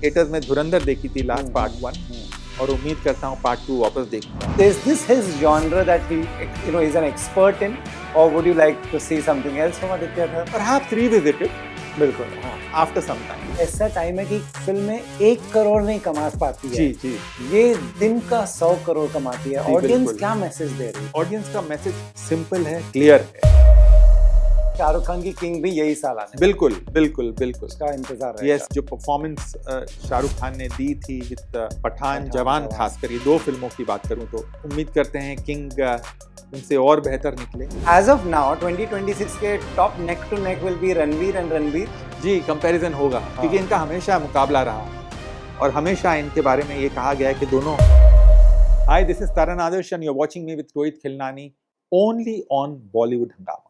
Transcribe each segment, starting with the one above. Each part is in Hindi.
थिएटर्स में धुरंधर देखी थी लास्ट पार्ट 1 और उम्मीद करता हूँ पार्ट 2 वापस देखूंगा। Is this his genre that he is an expert in, or would you like to see something else from Aditya Dhar? Perhaps revisit it बिल्कुल, हाँ। after some time. ऐसा टाइम है कि फिल्में 1 करोड़ नहीं कमा पाती है। जी जी। ये दिन का 100 करोड़ कमाती है। जी, ऑडियंस बिल्कुल। क्या मैसेज दे रही है? ऑडियंस का मैसेज सिंपल है, क्लियर है। शाहरुख खान की किंग भी यही साल आने बिल्कुल बिल्कुल बिल्कुल। का इंतजार रहेगा। यस, जो परफॉर्मेंस शाहरुख खान ने दी थी विद पठान जवान, खासकर ये 2 फिल्मों की बात करूं तो उम्मीद करते हैं किंग उनसे और बेहतर निकले। As of now 2026 के top neck to neck will be Ranveer and Ranveer. जी, कंपैरिजन होगा क्योंकि इनका हमेशा मुकाबला रहा और हमेशा इनके बारे में ये कहा गया है कि दोनों। Hi, this is Taran Adarsh and you are watching me with Rohit Khilnani only on Bollywood Hungama.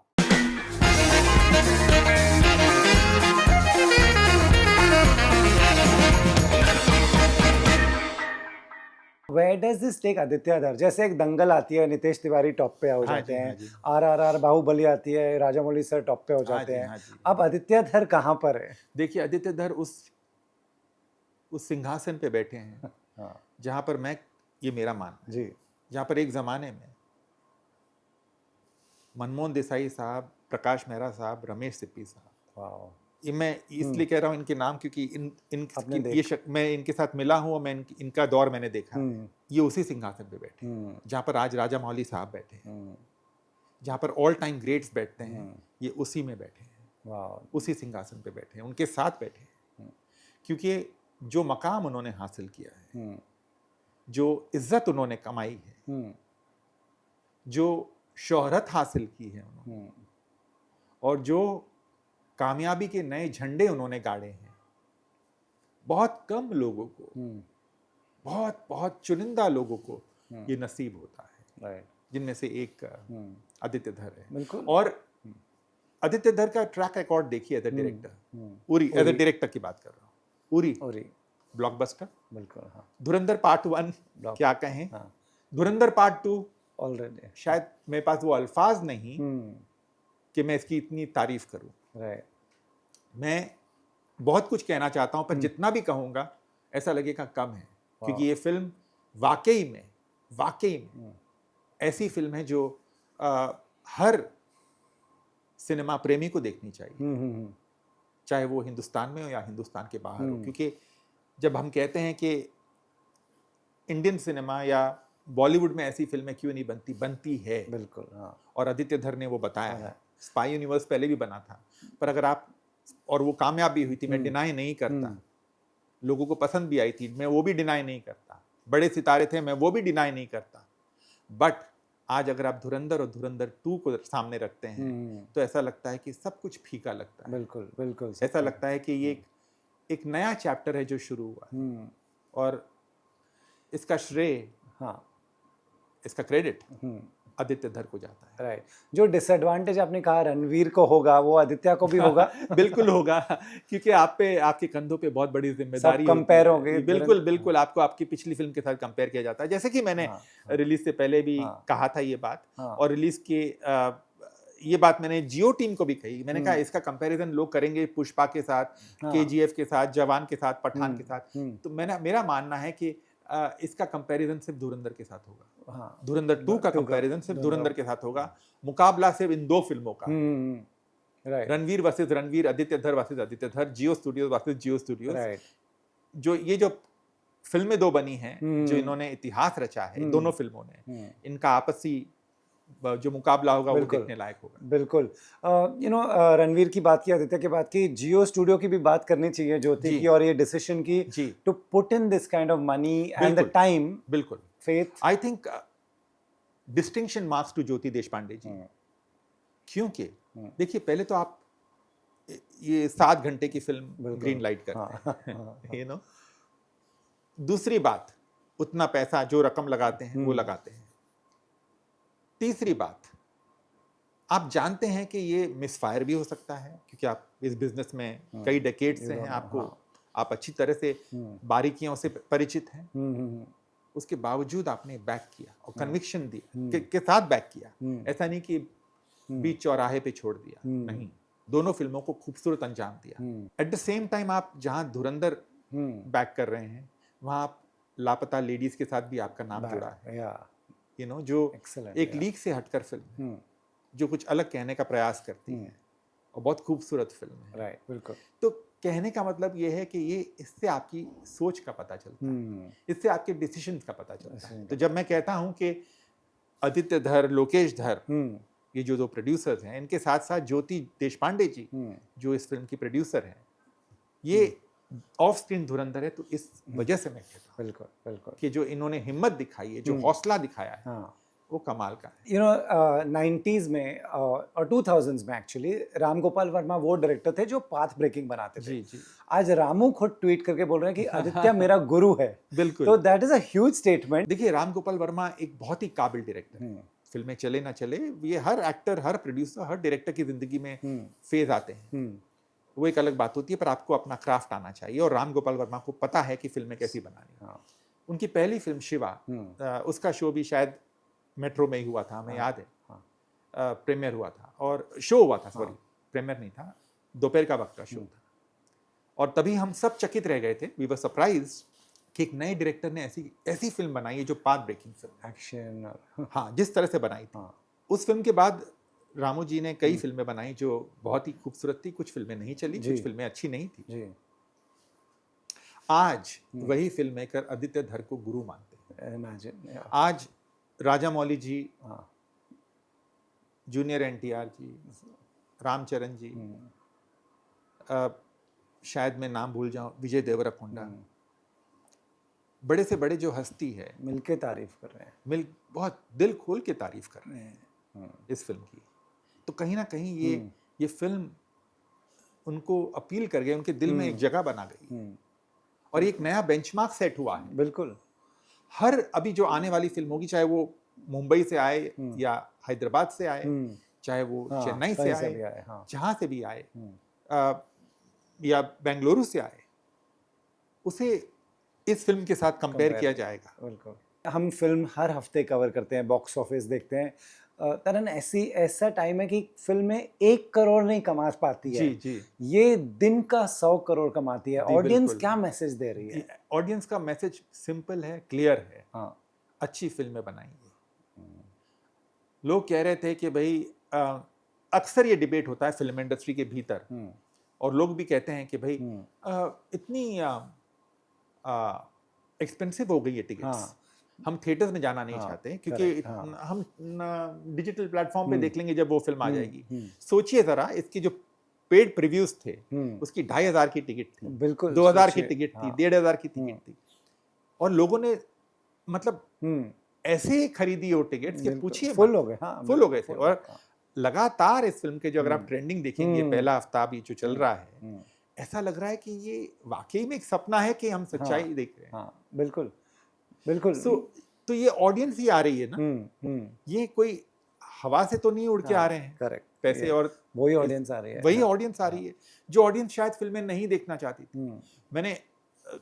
Where does this take Aditya धर? जैसे एक दंगल आती है, नितेश तिवारी टॉप पे हो जाते हैं, RRR बाहुबली आती है, राजामौली सर टॉप पे हो जाते हैं। अब आदित्य धर कहाँ पर है? देखिए, आदित्य धर उस सिंहासन पे बैठे हैं जहां पर मैं, ये मेरा मानना जी, जहां पर एक जमाने में मनमोहन देसाई साहब, प्रकाश मेहरा साहब, रमेश सिप्पी साहब, वाह, ये मैं इसलिए कह रहा हूँ इनके नाम क्योंकि मैं इनके साथ मिला हूँ और मैं इनका दौर मैंने देखा है। ये उसी सिंहासन पे बैठे जहाँ पर आज राजा मौली साहब बैठे हैं, जहाँ पर ऑल टाइम ग्रेट्स बैठते हैं, ये उसी में बैठे हैं, उसी सिंहासन पे बैठे हैं, उनके साथ बैठे हैं। क्योंकि जो मकाम उन्होंने हासिल किया है, जो इज्जत उन्होंने कमाई है, जो शोहरत हासिल की है उन्होंने, और जो कामयाबी के नए झंडे उन्होंने गाड़े हैं, बहुत कम लोगों को, बहुत बहुत चुनिंदा लोगों को ये नसीब होता है, जिनमें से एक आदित्य धर है। और आदित्य धर का ट्रैक रिकॉर्ड देखिए as a director, Uri as a director की बात कर रहा हूँ, उरी ब्लॉकबस्टर, बिल्कुल, हाँ। धुरंधर पार्ट 1 क्या कहें, हाँ। धुरंधर पार्ट 2 ऑलरेडी शायद मेरे पास वो अल्फाज नहीं कि मैं इसकी इतनी तारीफ करूं। मैं बहुत कुछ कहना चाहता हूं पर जितना भी कहूंगा ऐसा लगेगा कम है, क्योंकि ये फिल्म वाकई में ऐसी फिल्म है जो हर सिनेमा प्रेमी को देखनी चाहिए, चाहे वो हिंदुस्तान में हो या हिंदुस्तान के बाहर हो। क्योंकि जब हम कहते हैं कि इंडियन सिनेमा या बॉलीवुड में ऐसी फिल्में क्यों नहीं बनती है, बिल्कुल, हाँ। और आदित्य धर ने वो बताया है। स्पाई यूनिवर्स पहले भी बना था, पर अगर आप, और वो कामयाब भी हुई थी, मैं डिनाई नहीं करता, लोगों को पसंद भी आई थी, मैं वो भी डिनाई नहीं करता, बड़े सितारे थे, मैं वो भी डिनाई नहीं करता। बट आज अगर आप धुरंधर और धुरंधर 2 को सामने रखते हैं तो ऐसा लगता है कि सब कुछ फीका लगता है। बिल्कुल बिल्कुल, ऐसा लगता है कि ये एक नया चैप्टर है जो शुरू हुआ, और इसका श्रेय, हाँ, इसका क्रेडिट आदित्य धर को जाता है। राइट। जो डिसएडवांटेज आपने कहा रणवीर को होगा, वो आदित्य को भी होगा। बिल्कुल होगा, क्योंकि आप पे, आपके कंधों पे बहुत बड़ी जिम्मेदारी कंपेयर हो गई। बिल्कुल बिल्कुल, आपको आपकी पिछली फिल्म के साथ कंपेयर किया जाता है, जैसे कि मैंने रिलीज से पहले भी कहा था ये बात, और रिलीज के ये बात मैंने जियो टीम को भी कही। मैंने कहा इसका कंपैरिजन लोग करेंगे पुष्पा के साथ, KGF के साथ, जवान के साथ, पठान के साथ, तो मेरा मानना है कि इसका कंपैरिजन सिर्फ धुरंधर के साथ होगा। हाँ, धुरंधर 2 का कंपैरिजन सिर्फ धुरंधर के साथ होगा। मुकाबला सिर्फ इन 2 फिल्मों का, रणवीर वर्सेस रणवीर, आदित्य धर वर्सेस आदित्य धर, जियो स्टूडियोज वर्सेस जियो स्टूडियोज। जो फिल्में 2 बनी हैं, जो इन्होंने इतिहास रचा है दोनों फिल्मों ने, इनका आपसी जो मुकाबला होगा वो देखने लायक होगा। बिल्कुल। रणवीर की बात की, आदित्य की बात की, जियो स्टूडियो की भी बात करनी चाहिए, ज्योति की, और ये डिसीजन की to put in this kind of money and the time. बिल्कुल, Faith, I think distinction marks to Jyoti Deshpande ji. क्योंकि देखिए, पहले तो आप ये 7 घंटे की फिल्म ग्रीन लाइट करते हैं, दूसरी बात, उतना पैसा जो रकम लगाते हैं वो लगाते हैं। तीसरी बात, आप जानते हैं कि ये मिसफायर भी हो सकता है, क्योंकि आप इस बिजनेस में कई डेकेड से हैं, आप अच्छी तरह से बारीकियों से परिचित हैं। उसके बावजूद आपने बैक किया और कन्विक्शन दी के साथ बैक किया। ऐसा नहीं कि बीच चौराहे पे छोड़ दिया, नहीं, दोनों फिल्मों को खूबसूरत अंजाम दिया। एट द सेम टाइम आप जहां धुरंधर बैक कर रहे हैं, वहाँ आप लापता लेडीज के साथ भी आपका नाम जुड़ा है, यू नो, जो एक लीक से हटकर फिल्म है, जो कुछ अलग कहने का प्रयास करती है और बहुत खूबसूरत फिल्म है। राइट, बिल्कुल। तो कहने का मतलब ये है कि ये इससे आपकी सोच का पता चलता है, इससे आपके डिसीजंस का पता चलता है। तो जब मैं कहता हूँ कि आदित्य धर, लोकेश धर, ये जो दो प्रोड्यूसर्स हैं, इनके साथ साथ ज्योति देशपांडे जी जो इस फिल्म की प्रोड्यूसर हैं, ये ऑफ स्क्रीन धुरंधर है। तो इस वजह से मैं कहता हूँ बिल्कुल बिल्कुल कि जो इन्होंने हिम्मत दिखाई है, जो हौसला दिखाया है, वो कमाल का है। यू नो 90s में और 2000s में एक्चुअली राम गोपाल वर्मा वो डायरेक्टर थे जो पाथ ब्रेकिंग बनाते थे। जी जी। आज रामू खुद ट्वीट करके बोल रहे हैं कि आदित्य मेरा गुरु है। बिल्कुल। तो that is a huge statement. देखिए, राम गोपाल वर्मा एक बहुत ही काबिल डायरेक्टर है। फिल्में चले ना चले, ये हर एक्टर, हर प्रोड्यूसर, हर डायरेक्टर की जिंदगी में फेज आते हैं, वो एक अलग बात होती है, पर आपको अपना क्राफ्ट आना चाहिए। और राम गोपाल वर्मा को पता है कि फिल्में कैसी बनानी है। उनकी पहली फिल्म शिवा, उसका शो भी शायद मेट्रो में ही हुआ था, हमें याद है। प्रीमियर हुआ था, और शो हुआ था, सॉरी प्रीमियर नहीं था, दोपहर का वक्त का शो था। और तभी हम सब चकित रह गए थे, वी वर सरप्राइज्ड कि एक नए डायरेक्टर ने ऐसी फिल्म बनाई है जो पाथ ब्रेकिंग फिल्म, एक्शन, हाँ, जिस तरह से बनाई थी। उस फिल्म के बाद रामू जी ने कई फिल्में बनाई जो बहुत ही खूबसूरत थी। कुछ फिल्में नहीं चली, कुछ फिल्में अच्छी नहीं थी जी। आज वही फिल्म मेकर आदित्य धर को गुरु मानते हैं। इमेजिन, आज राजा मौली जी, जूनियर एनटीआर जी, रामचरण जी, शायद मैं नाम भूल जाऊं, विजय देवरकोंडा, बड़े से बड़े जो हस्ती है, मिलके तारीफ कर रहे हैं, बहुत दिल खोल के तारीफ कर रहे हैं इस फिल्म की। तो कहीं ना कहीं ये फिल्म उनको अपील कर गई, उनके दिल में एक जगह बना गई, और एक नया बेंचमार्क सेट हुआ है। बिल्कुल। हर अभी जो आने वाली फिल्म होगी, चाहे वो मुंबई से आए या हैदराबाद से आए, चाहे वो चेन्नई से आए, जहां से भी आए, या बेंगलुरु से आए, उसे इस फिल्म के साथ कंपेयर किया जाएगा। बिल्कुल। हम फिल्म हर हफ्ते कवर करते हैं, बॉक्स ऑफिस देखते हैं। तरन ऐसा टाइम है कि फिल्में 1 करोड़ नहीं कमा पाती है, जी जी, ये दिन का 100 करोड़ कमाती है। ऑडियंस क्या मैसेज दे रही है? ऑडियंस का मैसेज सिंपल है, क्लियर है। अच्छी फिल्में बनाइए। लोग कह रहे थे कि भाई, अक्सर ये डिबेट होता है फिल्म इंडस्ट्री के भीतर, और लोग भी कहते हैं कि भाई इतनी एक्सपेंसिव हो गई है टिकट्स, हम थिएटर्स में जाना नहीं चाहते, क्योंकि हम डिजिटल प्लेटफॉर्म पे देख लेंगे जब वो फिल्म आ जाएगी। सोचिए जरा, इसकी जो पेड प्रीव्यूज थे, उसकी 2500 की टिकट थी, बिल्कुल 2000 की टिकट थी, 1500 की टिकट थी, और लोगों ने मतलब ऐसे खरीदी वो टिकट्स कि पूछिए, फुल हो गए। फुल हो गए थे। और लगातार इस फिल्म के जो अगर आप ट्रेंडिंग देखेंगे, पहला हफ्ता अभी जो चल रहा है, ऐसा लग रहा है कि ये वाकई में एक सपना है कि हम सच्चाई देख रहे हैं। बिल्कुल बिल्कुल। तो ये ऑडियंस ही आ रही है ना, ये कोई हवा से तो नहीं उड़ के आ रहे हैं। करेक्ट। पैसे और वही ऑडियंस आ रही है, वही ऑडियंस आ रही है जो ऑडियंस शायद फिल्में नहीं देखना चाहती थी। मैंने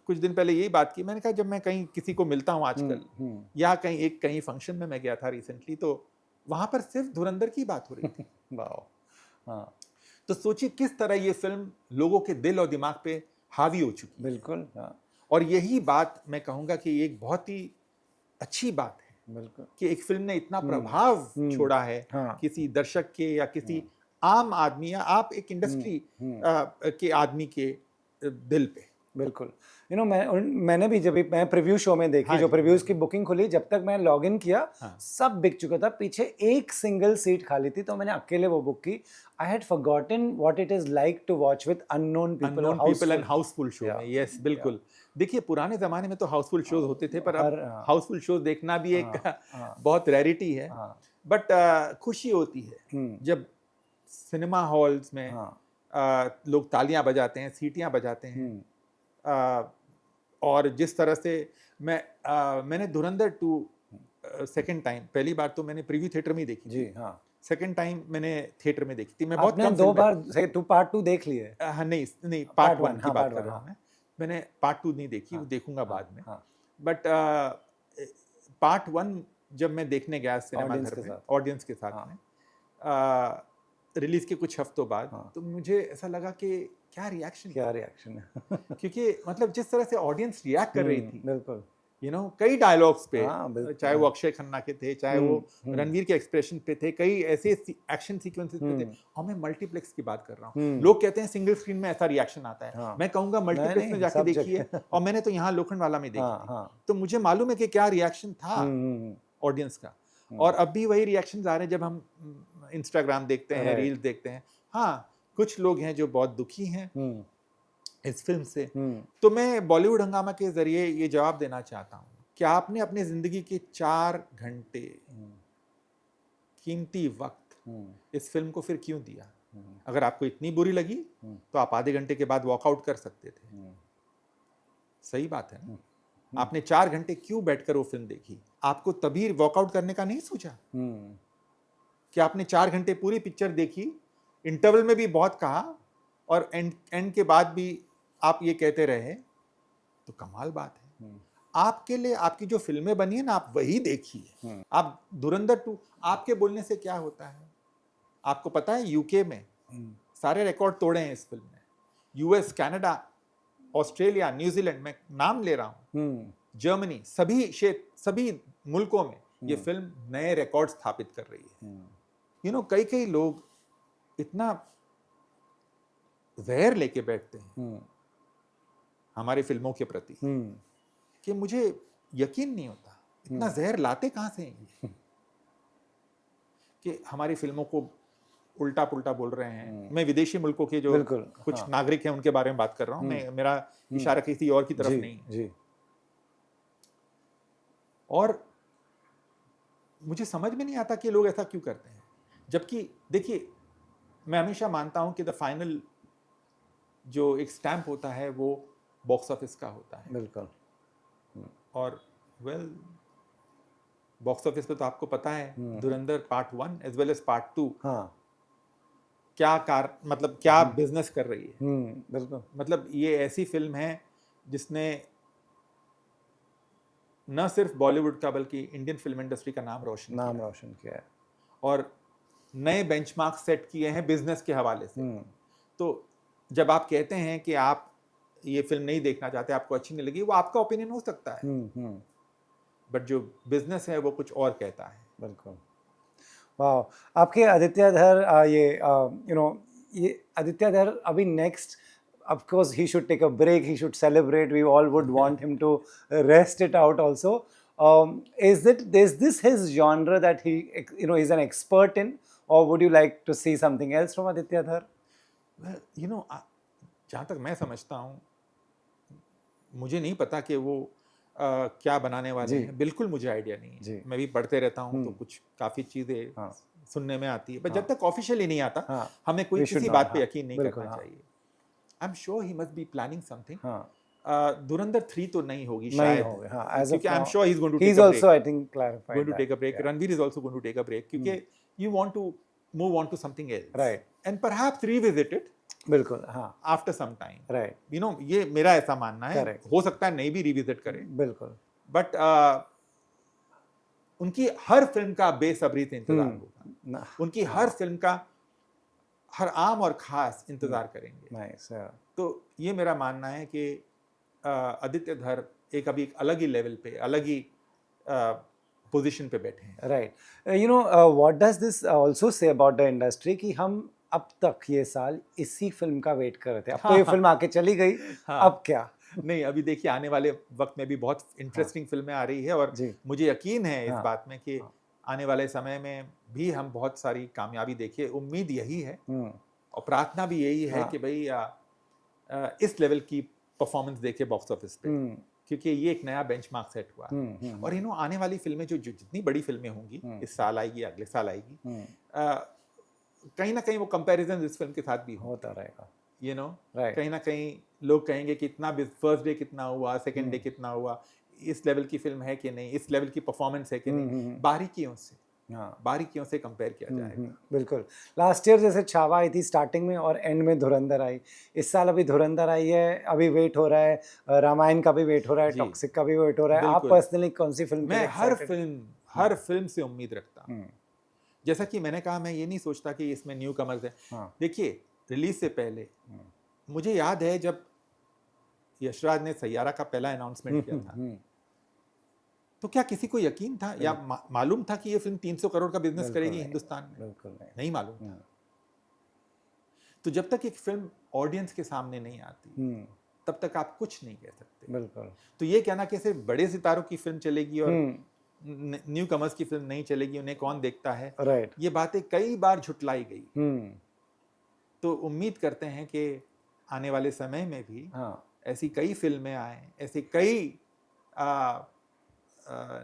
कुछ दिन पहले यही बात की, मैंने कहा जब मैं कहीं किसी को मिलता हूँ आजकल, या कहीं फंक्शन में मैं गया था रिसेंटली, तो वहां पर सिर्फ धुरंधर की बात हो रही थी। वाह। तो सोचिए किस तरह ये फिल्म लोगों के दिल और दिमाग पे हावी हो चुकी है। बिल्कुल। और यही बात मैं कहूंगा कि एक बहुत ही अच्छी बात है, बिल्कुल, कि एक फिल्म ने इतना प्रभाव छोड़ा है किसी दर्शक के, या किसी आम आदमी, या आप एक इंडस्ट्री के आदमी के दिल पे। बिल्कुल। मैंने भी जब मैं प्रीव्यू शो में देखी, जो प्रीव्यूज की बुकिंग खुली, जब तक मैं लॉग इन किया सब बिक चुका था, पीछे एक सिंगल सीट खाली थी, तो मैंने अकेले वो बुक की। I had forgotten what it is like to watch with unknown people and housefull show में। यस, बिल्कुल। देखिए, पुराने जमाने में तो हाउसफुल शोज होते थे, पर अब हाउसफुल शोज देखना भी एक बहुत रेयरिटी है। बट खुशी होती है जब सिनेमा हॉल्स में लोग तालियां बजाते हैं, सीटियां बजाते हैं। और जिस तरह से मैंने धुरंधर 2 सेकंड टाइम, पहली बार तो मैंने प्रीव्यू थिएटर में ही देखी जी, सेकंड टाइम मैंने थिएटर में देखी थी। मैं बहुत कम 2 बार तू पार्ट 2 देख लिए? नहीं, पार्ट 1 की बात कर रहा हूँ मैं। मैंने पार्ट 2 नहीं देखी, वो देखूंगा बाद में। बट पार्ट 1 जब मैं देखने गया सिनेमा घर में ऑडियंस के साथ में, रिलीज के कुछ हफ्तों बाद तो मुझे ऐसा लगा कि क्या रिएक्शन है क्योंकि मतलब जिस तरह से ऑडियंस रिएक्ट कर रही थी, बिल्कुल, कई डायलॉग्स पे, बिल्कुल, चाहे वो अक्षय खन्ना के थे, चाहे वो रणवीर के एक्सप्रेशन पे थे, कई ऐसे एक्शन सीक्वेंसेस पे थे, और मैं मल्टीप्लेक्स की बात कर रहा हूँ। लोग कहते हैं सिंगल स्क्रीन में ऐसा रिएक्शन आता है, मैं कहूंगा मल्टीप्लेक्स में जाके देखिए, और मैंने तो यहाँ लोखंडवाला में देखी थी, तो मुझे मालूम है कि क्या रिएक्शन था ऑडियंस का। और अब भी वही रिएक्शंस आ रहे हैं जब हम इंस्टाग्राम देखते हैं, रील्स देखते हैं। हाँ, कुछ लोग हैं जो बहुत दुखी हैं इस फिल्म से। तो मैं बॉलीवुड हंगामा के जरिए ये जवाब देना चाहता हूँ कि आपने अपनी जिंदगी के 4 घंटे कीमती वक्त इस फिल्म को फिर क्यों दिया? अगर आपको इतनी बुरी लगी तो आप आधे घंटे के बाद वॉकआउट कर सकते थे। सही बात है ना? आपने 4 घंटे क्यों बैठकर वो फिल्म देखी? आपको तभी वॉकआउट करने का नहीं सोचा कि आपने 4 घंटे पूरी पिक्चर देखी, इंटरवल में भी बहुत कहा, और एंड के बाद भी आप ये कहते रहे, तो कमाल बात है। आपके लिए आपकी जो फिल्में बनी है ना, आप वही देखिए। आप धुरंधर 2, आपके बोलने से क्या होता है? आपको पता है यूके में सारे रिकॉर्ड तोड़े हैं इस फिल्म ने। यूएस, कनाडा, ऑस्ट्रेलिया, न्यूजीलैंड, में नाम ले रहा हूँ, जर्मनी, सभी मुल्कों में ये फिल्म नए रिकॉर्ड स्थापित कर रही है। कई लोग इतना जहर लेके बैठते हैं हमारी फिल्मों के प्रति कि मुझे यकीन नहीं होता इतना जहर लाते कहां से हैं कि हमारी फिल्मों को उल्टा पुल्टा बोल रहे हैं। मैं विदेशी मुल्कों के जो कुछ नागरिक हैं उनके बारे में बात कर रहा हूं। मेरा इशारा किसी और की तरफ नहीं है। और मुझे समझ में नहीं आता कि लोग ऐसा क्यों करते हैं, जबकि देखिए मैं हमेशा मानता हूं कि द फाइनल जो एक स्टैंप होता है वो बॉक्स ऑफिस का होता है। बिल्कुल। और बॉक्स ऑफिस पे तो आपको पता है Dhurandhar part 1 as well as part 2 क्या बिजनेस कर रही है। बिल्कुल। मतलब ये ऐसी फिल्म है जिसने न सिर्फ बॉलीवुड का बल्कि इंडियन फिल्म इंडस्ट्री का नाम रोशन किया है और नए बेंचमार्क सेट किए हैं बिजनेस के हवाले से। तो जब आप कहते हैं कि आप ये फिल्म नहीं देखना चाहते, आपको अच्छी नहीं लगी, वो आपका ओपिनियन हो सकता है, बट जो बिजनेस है वो कुछ और कहता है। बिल्कुल। वाह, आपके आदित्य धर ये आदित्य धर अभी next, of course he should take a break, he should celebrate, we all would want him to rest it out also. Is this his genre that he is an expert in, or would you like to see something else from Aditya Dhar? Well, जहाँ तक मैं समझता हूँ, मुझे नहीं पता कि वो क्या बनाने वाले हैं, बिल्कुल मुझे आइडिया नहीं है। मैं भी पढ़ते रहता हूँ तो कुछ काफ़ी चीज़ें सुनने में आती है, पर जब तक ऑफिशियली नहीं आता हमें कोई किसी बात पे यकीन नहीं करना चाहिए। I am sure he must be planning something. Dhurandhar 3 तो नहीं होगी शायद, क्योंकि I am sure he is going to take a break. I think clarified going to take a break. Ranveer is also going to take a break क्योंकि you want to move on to something else, right, and perhaps revisit it. बिल्कुल, हाँ, after some time, right, ये मेरा ऐसा मानना है। correct, हो सकता है नहीं भी रिविजिट करें, बिल्कुल, बट उनकी हर फिल्म का बेसब्री से इंतजार होगा। उनकी हर फिल्म का हर आम और खास इंतजार करेंगे। nice, तो ये मेरा मानना है कि आदित्य धर एक अभी अलग ही लेवल पे, अलग ही पोजीशन पे बैठे हैं। Right. What does this also say about the industry कि हम अब तक ये साल इसी फिल्म का वेट कर रहे थे, अब तो ये फिल्म आके चली गई, अब क्या? नहीं, अभी देखिए आने वाले वक्त में भी बहुत इंटरेस्टिंग फिल्में आ रही है, और मुझे यकीन है इस बात में कि आने वाले समय में भी हम बहुत सारी कामयाबी देखिए। उम्मीद यही है और प्रार्थना भी यही है कि भाई इस लेवल की परफॉर्मेंस देखे बॉक्स ऑफिस पे, क्योंकि ये एक नया बेंचमार्क सेट हुआ। और आने वाली फिल्में जो जितनी बड़ी फिल्में होंगी, इस साल आएगी, अगले साल आएगी, कहीं ना कहीं वो कंपैरिजन इस फिल्म के साथ भी होता रहेगा। कहीं ना कहीं लोग कहेंगे कि इतना फर्स्ट डे कितना हुआ, सेकंड डे कितना हुआ, इस लेवल की फिल्म है कि नहीं, इस लेवल की परफॉर्मेंस है कि नहीं, बारीकियों से कंपेयर किया जाएगा। बिल्कुल। लास्ट ईयर जैसे छावा आई थी स्टार्टिंग में और एंड में धुरंधर आई, इस साल अभी धुरंधर आई है, अभी वेट हो रहा है, रामायण का भी वेट हो रहा है, टॉक्सिक का भी वेट हो रहा है। आप पर्सनली कौन सी फिल्म? मैं हर फिल्म से उम्मीद रखता हूँ, जैसा कि मैंने कहा, मैं ये नहीं सोचता कि इसमें न्यू कमर्स है। हाँ। देखिए, रिलीज से पहले मुझे याद है जब यशराज ने सैयारा का पहला अनाउंसमेंट किया था, तो क्या किसी को यकीन था या मालूम था कि ये फिल्म 300 करोड़ का बिजनेस करेगी हिंदुस्तान में? बिल्कुल नहीं मालूम। तो जब तक एक फिल्म ऑडियंस के सामने नहीं आती तब तक आप कुछ नहीं कह सकते। बिल्कुल। तो ये कहना कि सिर्फ बड़े सितारों की फिल्म चलेगी और न्यू कमर्स की फिल्म नहीं चलेगी, उन्हें कौन देखता है, राइट, ये बातें कई बार झुटलाई गई। तो उम्मीद करते हैं कि आने वाले समय में भी ऐसी कई फिल्में आए, ऐसे कई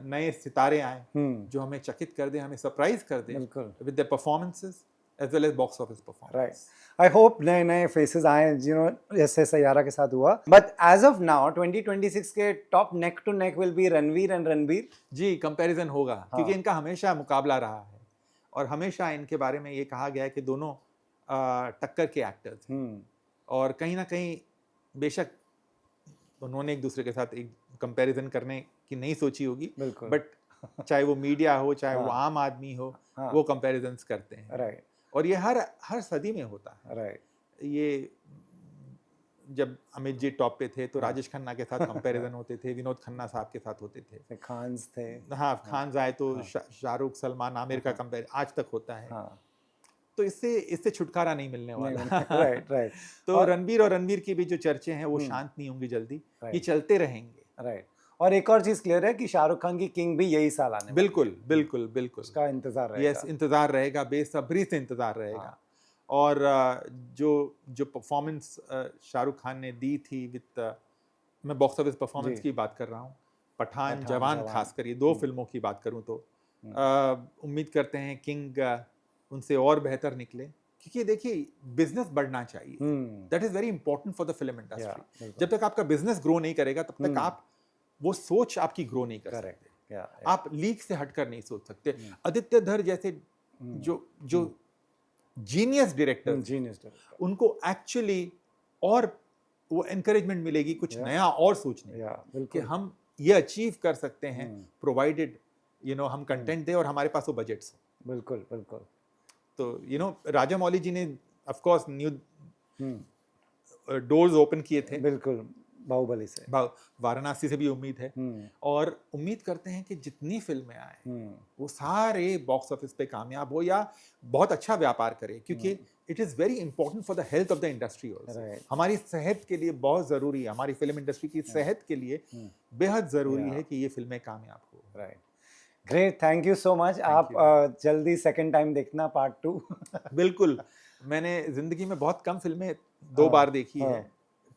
नए सितारे आए जो हमें चकित कर दे, हमें सरप्राइज कर दे with the performances as well as box office performance. Right, I hope नए नए फेसेस आए, यू नो, जैसे सैयारा के साथ हुआ। बट एज ऑफ नाउ 2026 के top neck to neck will be Ranveer and Ranbir. जी, कंपैरिजन होगा क्योंकि इनका हमेशा मुकाबला रहा है और हमेशा इनके बारे में ये कहा गया है कि दोनों टक्कर के एक्टर्स हैं और कहीं ना कहीं बेशक उन्होंने एक दूसरे के साथ एक कंपैरिजन करने की नहीं सोची होगी, बट चाहे वो मीडिया हो चाहे वो आम आदमी हो, वो कंपैरिजन्स करते हैं। राइट, और ये हर सदी में होता है। राइट, ये जब अमित जी टॉप पे थे तो राजेश खन्ना के साथ कंपैरिजन होते थे, विनोद खन्ना साहब के साथ होते थे, खान्स थे, हाँ खान्स आए तो शाहरुख, सलमान, आमिर का कंपेयर आज तक होता है। तो इससे छुटकारा नहीं मिलने वाला। Right, right. तो रणबीर और रणवीर की भी जो चर्चे हैं वो शांत नहीं होंगी जल्दी, ये चलते रहेंगे। राइट, और एक और चीज क्लियर है कि शाहरुख खान की किंग भी यही साल आने। बिल्कुल बिल्कुल बिल्कुल, उसका इंतजार रहेगा। यस, इंतजार रहेगा, बेसब्री से इंतजार रहेगा। और जो परफॉर्मेंस शाहरुख खान ने दी थी विद, मैं बॉक्स ऑफिस परफॉर्मेंस की बात कर रहा हूँ, पठान, जवान, खासकर ये 2 फिल्मों की बात करूँ तो उम्मीद करते हैं किंग उनसे और बेहतर निकले, क्योंकि देखिए बिजनेस बढ़ना चाहिए, that is very important for the film industry. जब तक आपका बिजनेस ग्रो नहीं करेगा तब तक आप वो सोच आपकी ग्रो नहीं कर सकते। आप लीक से हटकर नहीं सोच सकते। आदित्य धर जैसे जो जीनियस डायरेक्टर, उनको एक्चुअली और वो एनकरेजमेंट मिलेगी कुछ नया और सोचने कि हम ये अचीव कर सकते हैं, प्रोवाइडेड हम कंटेंट दे और हमारे पास वो बजट्स हो। बिल्कुल बिल्कुल। तो राजा मौली जी ने of course new doors open किए थे, बिल्कुल, बाहुबली से, वाराणसी से भी उम्मीद है और उम्मीद करते हैं कि जितनी फिल्में आए वो सारे बॉक्स ऑफिस पे कामयाब हो या बहुत अच्छा व्यापार करे, क्योंकि it is very important for the health of the industry also. हमारी सेहत के लिए बहुत ज़रूरी है, हमारी फिल्म इंडस्ट्री की सेहत के लिए बेहद ज़रूरी है कि ये फिल्में कामयाब हो। Right, great, thank you so much. आप जल्दी सेकंड टाइम देखना पार्ट 2। बिल्कुल, मैंने जिंदगी में बहुत कम फिल्में 2 बार देखी है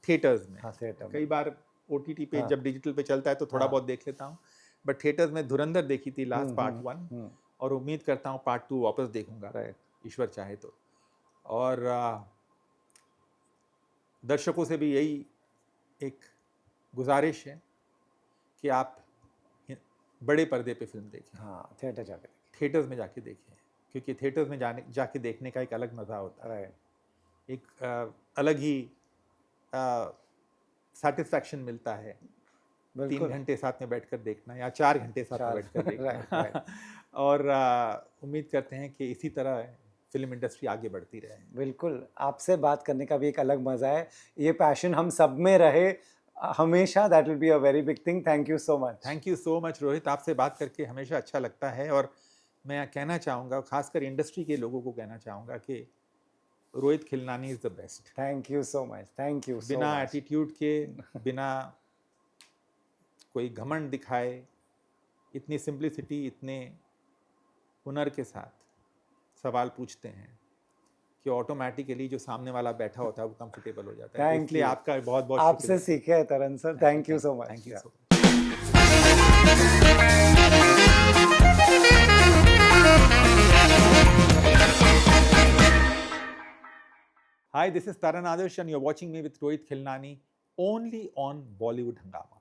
थिएटर्स में। कई बार OTT पे जब डिजिटल पे चलता है तो थोड़ा बहुत देख लेता हूँ, बट थिएटर्स में धुरंधर देखी थी लास्ट पार्ट 1 और उम्मीद करता हूँ पार्ट 2 वापस देखूंगा, ईश्वर चाहे तो। और दर्शकों से भी यही एक गुजारिश है कि आप बड़े पर्दे पे फिल्म देखें, थिएटर्स में जाके देखें, क्योंकि थिएटर्स में जाके देखने का एक अलग मज़ा होता है, एक अलग ही सेटिस्फैक्शन मिलता है। 3 घंटे साथ में बैठकर देखना या 4 घंटे साथ में बैठकर देखना। और उम्मीद करते हैं कि इसी तरह फिल्म इंडस्ट्री आगे बढ़ती रहे। बिल्कुल, आपसे बात करने का भी एक अलग मज़ा है, ये पैशन हम सब में रहे हमेशा, that will be a very big thing. Thank you so much. Thank you so much Rohit, आपसे बात करके हमेशा अच्छा लगता है और मैं कहना चाहूँगा, खासकर इंडस्ट्री के लोगों को कहना चाहूँगा कि Rohit Khilnani is the best. Thank you so much, thank you. बिना एटीट्यूड के, बिना कोई घमंड दिखाए, इतनी सिंप्लिसिटी, इतने हुनर के साथ सवाल पूछते हैं कि ऑटोमेटिकली जो सामने वाला बैठा होता है वो कंफर्टेबल हो जाता है। इसलिए आपका बहुत बहुत आपसे सीखे है Taran sir, thank you so much. Thank you so much. Hi, this is Taran Adarsh and you're watching me with Rohit Khilnani only on Bollywood Hungama.